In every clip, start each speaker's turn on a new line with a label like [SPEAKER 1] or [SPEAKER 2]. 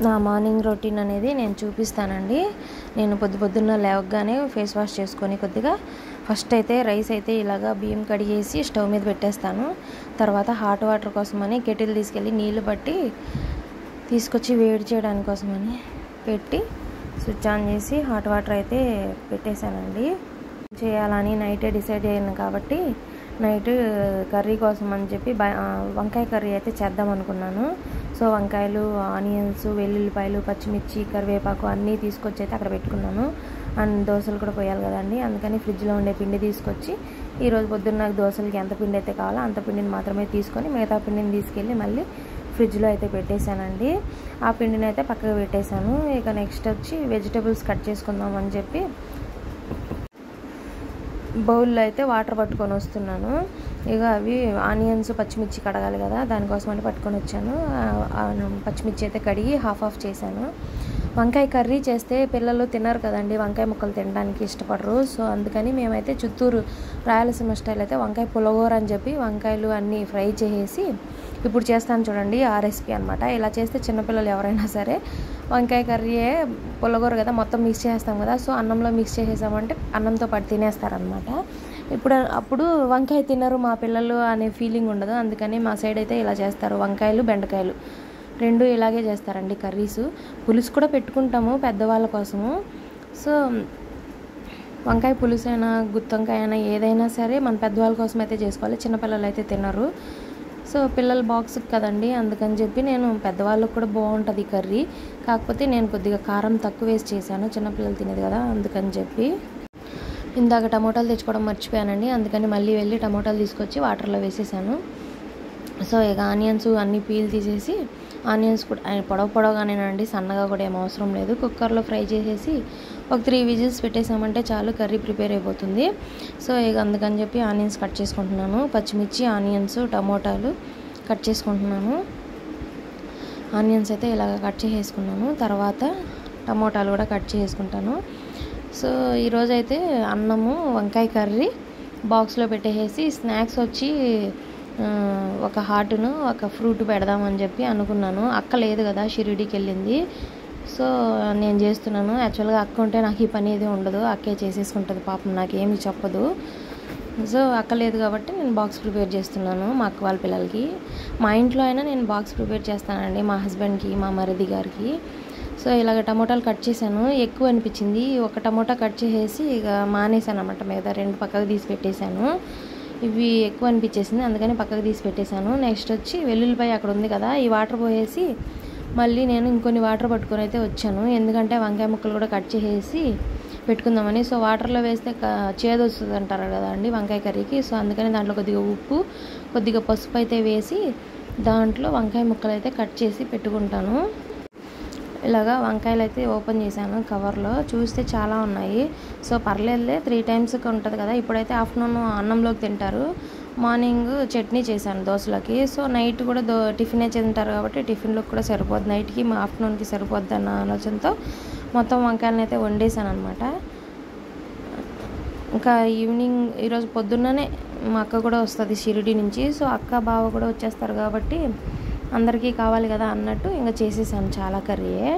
[SPEAKER 1] నా morning routine అనేది నేను చూపిస్తానండి. నేను పొద్దున్న లేవగానే ఫేస్ వాష్ చేసుకొని కొద్దిగా ఫస్ట్ అయితే రైస్ అయితే ఇలాగా బియ్యం కడిగేసి స్టవ్ మీద పెట్టేస్తాను. తర్వాత హాట్ వాటర్ కోసమని కెటిల్ తీసుకెళ్ళి నీళ్లు పట్టి తీసుకొచ్చి వేడి చేయడానికి కోసమని పెట్టి స్విచ్ ఆన్ చేసి హాట్ వాటర్ అయితే పెట్టేశానండి. చేయాలని నైటే డిసైడ్ అయ్యాను కాబట్టి నైట్ కర్రీ కోసం అని చెప్పి వంకాయ కర్రీ అయితే చేద్దాం అనుకున్నాను. సో వంకాయలు, ఆనియన్స్, వెల్లుల్లిపాయలు, పచ్చిమిర్చి, కరివేపాకు అన్నీ తీసుకొచ్చి అయితే అక్కడ పెట్టుకున్నాను. అండ్ దోశలు కూడా పోయాలి కదండి, అందుకని ఫ్రిడ్జ్లో ఉండే పిండి తీసుకొచ్చి ఈరోజు పొద్దున్న నాకు దోశలకి ఎంత పిండి అయితే కావాలో అంత పిండిని మాత్రమే తీసుకొని మిగతా పిండిని తీసుకెళ్ళి మళ్ళీ ఫ్రిడ్జ్లో అయితే పెట్టేశానండి. ఆ పిండిని అయితే పక్కకు పెట్టేశాను. ఇక నెక్స్ట్ వచ్చి వెజిటేబుల్స్ కట్ చేసుకుందాం అని చెప్పి బౌల్లో అయితే వాటర్ పట్టుకొని వస్తున్నాను. ఇక అవి ఆనియన్స్, పచ్చిమిర్చి కడగాలి కదా, దానికోసం అంటే పట్టుకొని వచ్చాను. పచ్చిమిర్చి అయితే కడిగి హాఫ్ చేశాను. వంకాయ కర్రీ చేస్తే పిల్లలు తినరు కదండి, వంకాయ ముక్కలు తినడానికి ఇష్టపడరు. సో అందుకని మేమైతే చిత్తూరు రాయలసీమ స్టైల్ అయితే వంకాయ పులగూర అని చెప్పి వంకాయలు అన్నీ ఫ్రై చేసేసి ఇప్పుడు చేస్తాను చూడండి, ఆ రెసిపీ అనమాట. ఇలా చేస్తే చిన్నపిల్లలు ఎవరైనా సరే వంకాయ కర్రీయే పులగూర కదా, మొత్తం మిక్స్ చేస్తాం కదా, సో అన్నంలో మిక్స్ చేసేసామంటే అన్నంతో పాటు తినేస్తారనమాట. అప్పుడు వంకాయ తినరు మా పిల్లలు అనే ఫీలింగ్ ఉండదు. అందుకని మా సైడ్ అయితే ఇలా చేస్తారు. వంకాయలు, బెండకాయలు రెండు ఇలాగే చేస్తారండి కర్రీస్. పులుసు కూడా పెట్టుకుంటాము పెద్దవాళ్ళ కోసము. సో వంకాయ పులుసు అయినా గుత్తొంకాయ అయినా ఏదైనా సరే మన పెద్దవాళ్ళ కోసం అయితే చేసుకోవాలి, చిన్నపిల్లలు అయితే తినరు. సో పిల్లల బాక్స్కి కదండి, అందుకని చెప్పి నేను పెద్దవాళ్ళకు కూడా బాగుంటుంది కర్రీ. కాకపోతే నేను కొద్దిగా కారం తక్కువ వేసి చేశాను, చిన్నపిల్లలు తినేది కదా అందుకని చెప్పి. ఇందాక టమోటాలు తెచ్చుకోవడం మర్చిపోయానండి, అందుకని మళ్ళీ వెళ్ళి టమోటాలు తీసుకొచ్చి వాటర్లో వేసేసాను. సో ఇక ఆనియన్స్ అన్నీ పీల్ తీసేసి, ఆనియన్స్ కూడా పొడవుగానేనండి, సన్నగా కూడా ఏం అవసరం లేదు. కుక్కర్లో ఫ్రై చేసేసి ఒక 3 విజిల్స్ పెట్టేసామంటే చాలు, కర్రీ ప్రిపేర్ అయిపోతుంది. సో ఇక అందుకని చెప్పి ఆనియన్స్ కట్ చేసుకుంటున్నాను. పచ్చిమిర్చి, ఆనియన్స్, టమోటాలు కట్ చేసుకుంటున్నాను. ఆనియన్స్ అయితే ఇలాగ కట్ చేసేసుకున్నాను. తర్వాత టమోటాలు కూడా కట్ చేసుకుంటాను. సో ఈరోజైతే అన్నము, వంకాయ కర్రీ బాక్స్లో పెట్టేసి స్నాక్స్ వచ్చి ఒక హాటును ఒక ఫ్రూట్ పెడదామని చెప్పి అనుకున్నాను. అక్క లేదు కదా, షిరిడీకి వెళ్ళింది. సో నేను చేస్తున్నాను. యాక్చువల్గా అక్క ఉంటే నాకు ఈ పని ఏది ఉండదు, అక్కే చేసేసుకుంటుంది పాపం, నాకేమి చెప్పదు. సో అక్క లేదు కాబట్టి నేను బాక్స్ ప్రిపేర్ చేస్తున్నాను మా అక్క వాళ్ళ పిల్లలకి. మా ఇంట్లో అయినా నేను బాక్స్ ప్రిపేర్ చేస్తానండి, మా హస్బెండ్కి, మా మరిది గారికి. సో ఇలాగ టమోటాలు కట్ చేశాను, ఎక్కువ అనిపించింది. ఒక టమోటా కట్ చేసేసి ఇక మానేసాను అన్నమాట, మిగతా 2 పక్కకు తీసి పెట్టేశాను. ఇవి ఎక్కువ అనిపించేసింది, అందుకని పక్కకు తీసి పెట్టేశాను. నెక్స్ట్ వచ్చి వెల్లుల్లిపాయ అక్కడ ఉంది కదా, ఈ వాటర్ పోసేసి మళ్ళీ నేను ఇంకొన్ని వాటర్ పట్టుకొని అయితే వచ్చాను. ఎందుకంటే వంకాయ ముక్కలు కూడా కట్ చేసేసి పెట్టుకుందామని. సో వాటర్లో వేస్తే చేదు వస్తుంది అంటారు కదా అండి వంకాయ కర్రీకి. సో అందుకని దాంట్లో కొద్దిగా ఉప్పు, కొద్దిగా పసుపు అయితే వేసి దాంట్లో వంకాయ ముక్కలు అయితే కట్ చేసి పెట్టుకుంటాను. ఇలాగా వంకాయలు అయితే ఓపెన్ చేశాను కవర్లో, చూస్తే చాలా ఉన్నాయి. సో పర్లేదులే, 3 times ఉంటుంది కదా. ఇప్పుడైతే ఆఫ్టర్నూన్ అన్నంలోకి తింటారు, మార్నింగ్ చట్నీ చేశాను దోశలకి. సో నైట్ కూడా టిఫినే తింటారు కాబట్టి టిఫిన్లోకి కూడా సరిపోద్ది, నైట్కి మా ఆఫ్టర్నూన్కి సరిపోద్ది అన్న ఆలోచనతో మొత్తం వంకాయలను అయితే వండేసాను అనమాట. ఇంకా ఈవినింగ్ ఈరోజు పొద్దున్ననే మా అక్క కూడా వస్తుంది షిరిడి నుంచి. సో అక్క, బావ కూడా వచ్చేస్తారు కాబట్టి అందరికీ కావాలి కదా అన్నట్టు ఇంకా చేసేసాను చాలా కర్రీయే.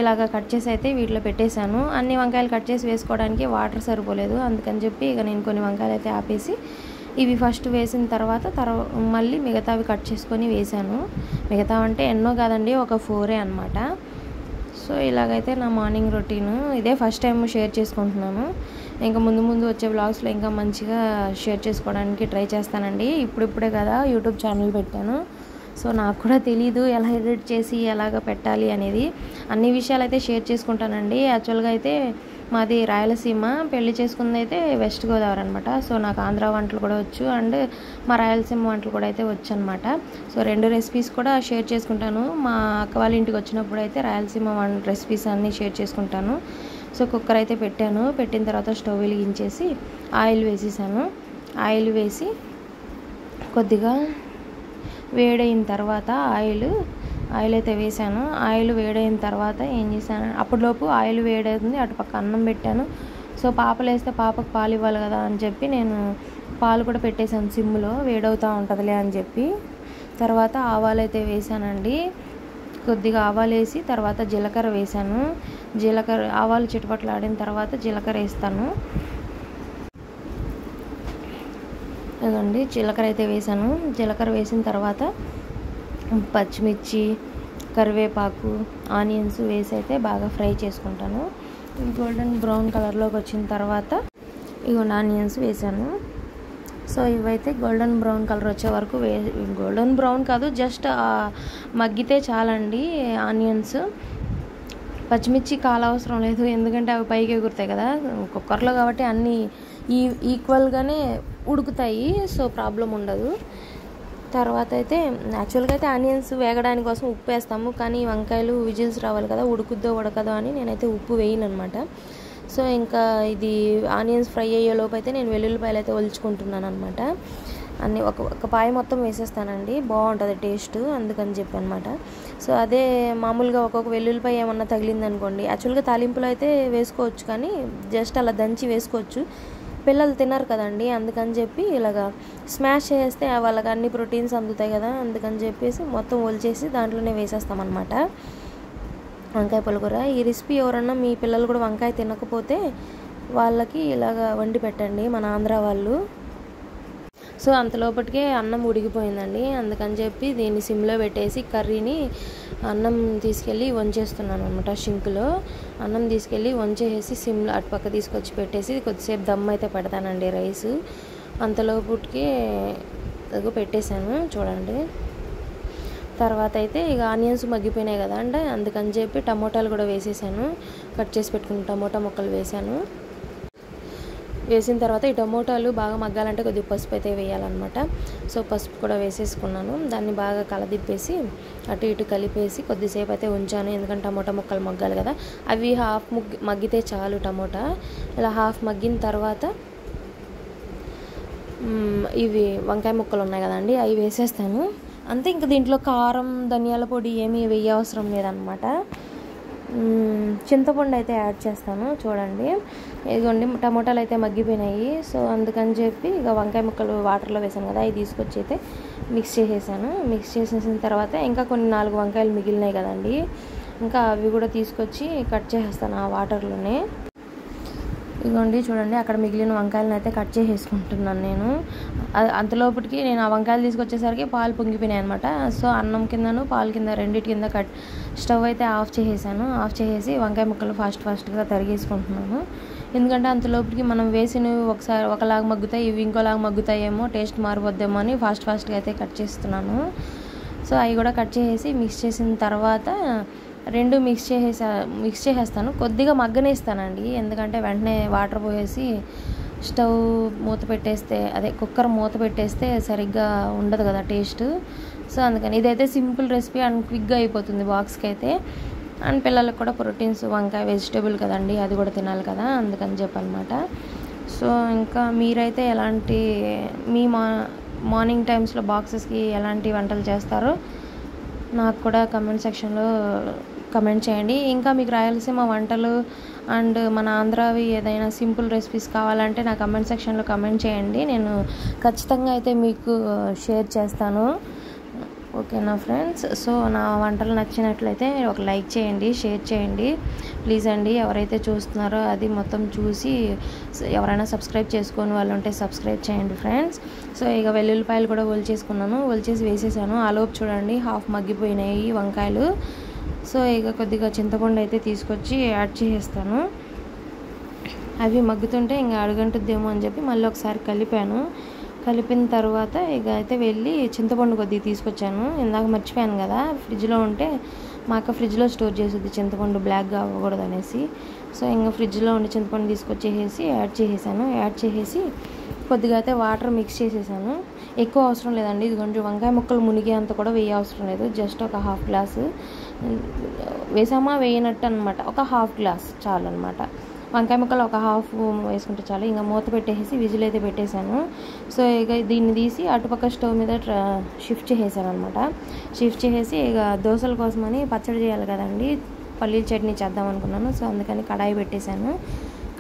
[SPEAKER 1] ఇలాగ కట్ చేసి అయితే వీటిలో పెట్టేశాను. అన్ని వంకాయలు కట్ చేసి వేసుకోవడానికి వాటర్ సరిపోలేదు, అందుకని చెప్పి ఇక నేను కొన్ని వంకాయలు అయితే ఆపేసి ఇవి ఫస్ట్ వేసిన తర్వాత మళ్ళీ మిగతావి కట్ చేసుకొని వేసాను. మిగతా అంటే ఎన్నో కాదండి, ఒక 4 అనమాట. సో ఇలాగైతే నా మార్నింగ్ రొటీను ఇదే, ఫస్ట్ టైం షేర్ చేసుకుంటున్నాను. ఇంకా ముందు వచ్చే వ్లాగ్స్లో ఇంకా మంచిగా షేర్ చేసుకోవడానికి ట్రై చేస్తానండి. ఇప్పుడిప్పుడే కదా యూట్యూబ్ ఛానల్ పెట్టాను, సో నాకు కూడా తెలీదు ఎలా ఎడిట్ చేసి ఎలాగ పెట్టాలి అనేది. అన్ని విషయాలు అయితే షేర్ చేసుకుంటానండి. యాక్చువల్గా అయితే మాది రాయలసీమ, పెళ్లి చేసుకుంది అయితే వెస్ట్ గోదావరి అనమాట. సో నాకు ఆంధ్ర వంటలు కూడా వచ్చు, అండ్ మా రాయలసీమ వంటలు కూడా అయితే వచ్చు అనమాట. సో 2 రెసిపీస్ కూడా షేర్ చేసుకుంటాను. మా అక్క వాళ్ళ ఇంటికి వచ్చినప్పుడు అయితే రాయలసీమ రెసిపీస్ అన్నీ షేర్ చేసుకుంటాను. సో కుక్కర్ అయితే పెట్టాను, పెట్టిన తర్వాత స్టవ్ వెలిగించేసి ఆయిల్ వేసేసాను. ఆయిల్ వేసి కొద్దిగా వేడైన తర్వాత ఆయిల్ అయితే వేసాను. ఆయిల్ వేడైన తర్వాత ఏం చేశాను, అప్పటిలోపు ఆయిల్ వేడవుతుంది, అటుపక్క అన్నం పెట్టాను. సో పాపలు వేస్తే పాపకు పాలు ఇవ్వాలి కదా అని చెప్పి నేను పాలు కూడా పెట్టేశాను సిమ్లో, వేడవుతూ ఉంటుందిలే అని చెప్పి. తర్వాత ఆవాలు అయితే వేసానండి. కొద్దిగా ఆవాలు వేసి తర్వాత జీలకర్ర వేసాను. ఆవాలు చిటపటలాడిన తర్వాత జీలకర్ర వేస్తాను. ఇదిగోండి జీలకర్ర అయితే వేసాను. జీలకర్ర వేసిన తర్వాత పచ్చిమిర్చి, కరివేపాకు, ఆనియన్స్ వేసి అయితే బాగా ఫ్రై చేసుకుంటాను. గోల్డెన్ బ్రౌన్ కలర్లోకి వచ్చిన తర్వాత ఇదిగోండి ఆనియన్స్ వేసాను. సో ఇవైతే గోల్డెన్ బ్రౌన్ కలర్ వచ్చే వరకు గోల్డెన్ బ్రౌన్ కాదు, జస్ట్ మగ్గితే చాలండి ఆనియన్స్. పచ్చిమిర్చి కాలవసరం లేదు, ఎందుకంటే అవి పైకి ఎగురుతాయి కదా కుక్కర్లో, కాబట్టి అన్నీ ఈక్వల్గానే ఉడుకుతాయి. సో ప్రాబ్లం ఉండదు. తర్వాత అయితే యాక్చువల్గా అయితే ఆనియన్స్ వేగడానికి కోసం ఉప్పు వేస్తాము, కానీ వంకాయలు విజిల్స్ రావాలి కదా, ఉడుకుద్దో ఉడకదో అని నేనైతే ఉప్పు వేయను అనమాట. సో ఇంకా ఇది ఆనియన్స్ ఫ్రై అయ్యేలోపు అయితే నేను వెల్లుల్లిపాయలు అయితే ఒలుచుకుంటున్నాను అనమాట. అన్నీ ఒక పాయ మొత్తం వేసేస్తానండి, బాగుంటుంది టేస్ట్, అందుకని చెప్పి అనమాట. సో అదే మామూలుగా ఒక్కొక్క వెల్లుల్లిపాయ ఏమన్నా తగిలిందనుకోండి, యాక్చువల్గా తాలింపులో అయితే వేసుకోవచ్చు, కానీ జస్ట్ అలా దంచి వేసుకోవచ్చు. పిల్లలు తినరు కదండి, అందుకని చెప్పి ఇలాగా స్మాష్ చేస్తే వాళ్ళకి అన్ని ప్రోటీన్స్ అందుతాయి కదా, అందుకని చెప్పేసి మొత్తం ఒలిచేసి దాంట్లోనే వేసేస్తామన్నమాట వంకాయ పులిహోర. ఈ రెసిపీ ఎవరన్నా మీ పిల్లలు కూడా వంకాయ తినకపోతే వాళ్ళకి ఇలాగా వండి పెట్టండి, మన ఆంధ్ర వాళ్ళు. సో అంతలోపటికే అన్నం ఉడికిపోయిందండి, అందుకని చెప్పి దీన్ని సిమ్లో పెట్టేసి కర్రీని అన్నం తీసుకెళ్ళి వంచేస్తున్నాను అనమాట. షింక్లో అన్నం తీసుకెళ్ళి వంచేసి సిమ్లో అటుపక్క తీసుకొచ్చి పెట్టేసి కొద్దిసేపు దమ్ అయితే పెడతానండి రైస్. అంతలోపటికే పెట్టేశాను చూడండి. తర్వాత అయితే ఇక ఆనియన్స్ మగ్గిపోయినాయి కదా అండి, అందుకని చెప్పి టమోటాలు కూడా వేసేసాను. కట్ చేసి పెట్టుకున్న టమోటా ముక్కలు వేసాను. వేసిన తర్వాత ఈ టమోటాలు బాగా మగ్గాలంటే కొద్దిగా పసుపు అయితే వేయాలన్నమాట. సో పసుపు కూడా వేసేసుకున్నాను. దాన్ని బాగా కలదిప్పేసి అటు ఇటు కలిపేసి కొద్దిసేపు అయితే ఉంచాను, ఎందుకంటే టమోటా ముక్కలు మగ్గాలి కదా. అవి హాఫ్ మగ్గితే చాలు టమోటా. ఇలా హాఫ్ మగ్గిన తర్వాత ఇవి వంకాయ ముక్కలు ఉన్నాయి కదండి, అవి వేసేస్తాను అంతే. ఇంకా దీంట్లో కారం, ధనియాల పొడి ఏమీ వేయవసరం లేదనమాట. చింతపండు అయితే యాడ్ చేస్తాను చూడండి. ఇదిగోండి టమోటాలు అయితే మగ్గిపోయినాయి. సో అందుకని చెప్పి ఇక వంకాయ ముక్కలు వాటర్లో వేసాను కదా, అవి తీసుకొచ్చి అయితే మిక్స్ చేసేసాను. మిక్స్ చేసేసిన తర్వాత ఇంకా కొన్ని 4 వంకాయలు మిగిలినాయి కదండి, ఇంకా అవి కూడా తీసుకొచ్చి కట్ చేసేస్తాను ఆ వాటర్లోనే. ఇదిగోండి చూడండి, అక్కడ మిగిలిన వంకాయలను అయితే కట్ చేసేసుకుంటున్నాను నేను. అంతలోపటికి నేను ఆ వంకాయలు తీసుకొచ్చేసరికి పాలు పొంగిపోయినాయి అనమాట. సో అన్నం కిందను పాలు కింద రెండింటి కింద స్టవ్ అయితే ఆఫ్ చేసేసాను. ఆఫ్ చేసేసి వంకాయ ముక్కలు ఫాస్ట్గా తరిగేసుకుంటున్నాను, ఎందుకంటే అంతలోపటికి మనం వేసినవి ఒకసారి ఒకలాగా మగ్గుతాయి, ఇవి ఇంకోలాగా మగ్గుతాయేమో, టేస్ట్ మారిపోద్దేమో అని ఫాస్ట్గా అయితే కట్ చేస్తున్నాను. సో అవి కూడా కట్ చేసేసి మిక్స్ చేసిన తర్వాత రెండు మిక్స్ చేసేస్తాను. కొద్దిగా మగ్గనేస్తానండి, ఎందుకంటే వెంటనే వాటర్ పోసేసి స్టవ్ మూత పెట్టేస్తే, అదే కుక్కర్ మూత పెట్టేస్తే సరిగ్గా ఉండదు కదా టేస్ట్. సో అందుకని ఇదైతే సింపుల్ రెసిపీ అండ్ క్విక్గా అయిపోతుంది బాక్స్కి అయితే. అండ్ పిల్లలకు కూడా ప్రోటీన్స్, వంకాయ వెజిటేబుల్ కదండి, అది కూడా తినాలి కదా, అందుకని చెప్పనమాట. సో ఇంకా మీరైతే ఎలాంటి మార్నింగ్ టైమ్స్లో బాక్సెస్కి ఎలాంటి వంటలు చేస్తారో నాకు కూడా కమెంట్ సెక్షన్లో కమెంట్ చేయండి. ఇంకా మీకు రాయలసీమ వంటలు అండ్ మన ఆంధ్రావి ఏదైనా సింపుల్ రెసిపీస్ కావాలంటే నా కమెంట్ సెక్షన్లో కమెంట్ చేయండి, నేను ఖచ్చితంగా అయితే మీకు షేర్ చేస్తాను. ఓకేనా ఫ్రెండ్స్? సో నా వంటలు నచ్చినట్లయితే ఒక లైక్ చేయండి, షేర్ చేయండి ప్లీజ్ అండి. ఎవరైతే చూస్తున్నారో అది మొత్తం చూసి ఎవరైనా సబ్స్క్రైబ్ చేసుకొని వాళ్ళు ఉంటే సబ్స్క్రైబ్ చేయండి ఫ్రెండ్స్. సో ఇక వెల్లుల్లిపాయలు కూడా ఒలిచేసి వేసేసాను. ఆలోపు చూడండి హాఫ్ మగ్గిపోయినాయి వంకాయలు. సో ఇక కొద్దిగా చింతపండు అయితే తీసుకొచ్చి యాడ్ చేసేస్తాను. అవి మగ్గుతుంటే ఇంకా అడుగంటుద్దేమో అని చెప్పి మళ్ళీ ఒకసారి కలిపిన తర్వాత ఇక అయితే వెళ్ళి చింతపండు కొద్దిగా తీసుకొచ్చాను. ఇందాక మర్చిపోయాను కదా, ఫ్రిడ్జ్లో ఉంటే మా అక్క ఫ్రిడ్జ్లో స్టోర్ చేసేది చింతపండు బ్లాక్గా అవ్వకూడదు అనేసి. సో ఇంకా ఫ్రిడ్జ్లో ఉండి చింతపండు తీసుకొచ్చేసి యాడ్ చేసేసి కొద్దిగా అయితే వాటర్ మిక్స్ చేసేసాను. ఎక్కువ అవసరం లేదండి, ఇది కొంచెం వంకాయ ముక్కలు మునిగే అంత కూడా వేయ అవసరం లేదు, జస్ట్ ఒక హాఫ్ గ్లాసు వేసామా వేయనట్టు అనమాట, ఒక హాఫ్ గ్లాస్ చాలు అనమాట. వంకాయ ముక్కలు ఒక హాఫ్ వేసుకుంటే చాలు. ఇంకా మూత పెట్టేసి విజిల్ అయితే పెట్టేశాను. సో ఇక దీన్ని తీసి అటుపక్క స్టవ్ మీద షిఫ్ట్ చేసేసాను అనమాట. షిఫ్ట్ చేసేసి ఇక దోశల కోసమని పచ్చడి చేయాలి కదండి, పల్లీల చట్నీ చేద్దాం అనుకున్నాను. సో అందుకని కడాయి పెట్టేశాను.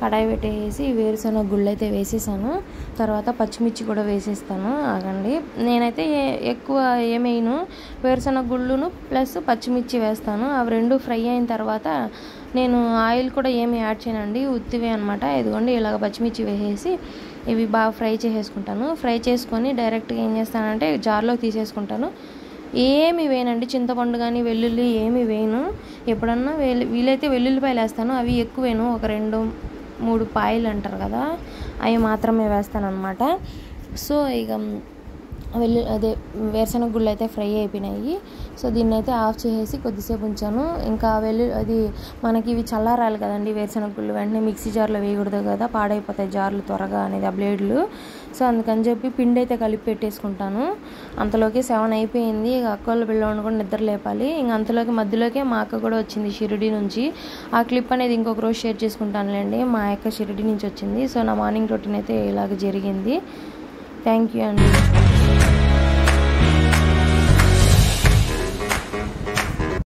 [SPEAKER 1] కడాయి పెట్టేసి వేరుశనగ గుళ్ళు అయితే వేసేసాను. తర్వాత పచ్చిమిర్చి కూడా వేసేస్తాను. ఆగండి, నేనైతే ఎక్కువ ఏమైనా వేరుశనగ గుళ్ళును ప్లస్ పచ్చిమిర్చి వేస్తాను. అవి రెండు ఫ్రై అయిన తర్వాత నేను ఆయిల్ కూడా ఏమి యాడ్ చేయనండి, ఉత్తివే అనమాట. ఇదిగోండి ఇలాగ పచ్చిమిర్చి వేసేసి ఇవి బాగా ఫ్రై చేసేసుకుంటాను. ఫ్రై చేసుకొని డైరెక్ట్గా ఏం చేస్తానంటే జార్లో తీసేసుకుంటాను. ఏమి వేయనండి, చింతపండు కానీ వెల్లుల్లి ఏమి వేయను. ఎప్పుడన్నా వీలైతే వెల్లుల్లిపాయలు వేస్తాను, అవి ఎక్కువ వేయను, ఒక 2-3 పాయలు అంటారు కదా, అవి మాత్రమే వేస్తాను అనమాట. సో ఇక అదే వేరుశనగ గుళ్ళు అయితే ఫ్రై అయిపోయినాయి. సో దీన్ని అయితే ఆఫ్ చేసేసి కొద్దిసేపు ఉంచాను. ఇంకా అది మనకి ఇవి చల్లారాలి కదండి వేరుశనగ గుళ్ళు, వెంటనే మిక్సీ జార్లో వేయకూడదు కదా, పాడైపోతాయి జార్లు త్వరగా అనేది, ఆ బ్లేడ్లు. సో అందుకని చెప్పి పిండి అయితే కలిపి పెట్టేసుకుంటాను. అంతలోకి 7 అయిపోయింది. ఇక అక్కోళ్ళ పిల్లవాడిని కూడా నిద్ర లేపాలి. ఇంక అంతలోకి మధ్యలోకే మా అక్క కూడా వచ్చింది షిరిడి నుంచి. ఆ క్లిప్ అనేది ఇంకొక రోజు షేర్ చేసుకుంటానులేండి. మా అక్క షిరిడి నుంచి వచ్చింది. సో నా మార్నింగ్ రొటీన్ అయితే ఇలాగ జరిగింది. థ్యాంక్ యూ అండి.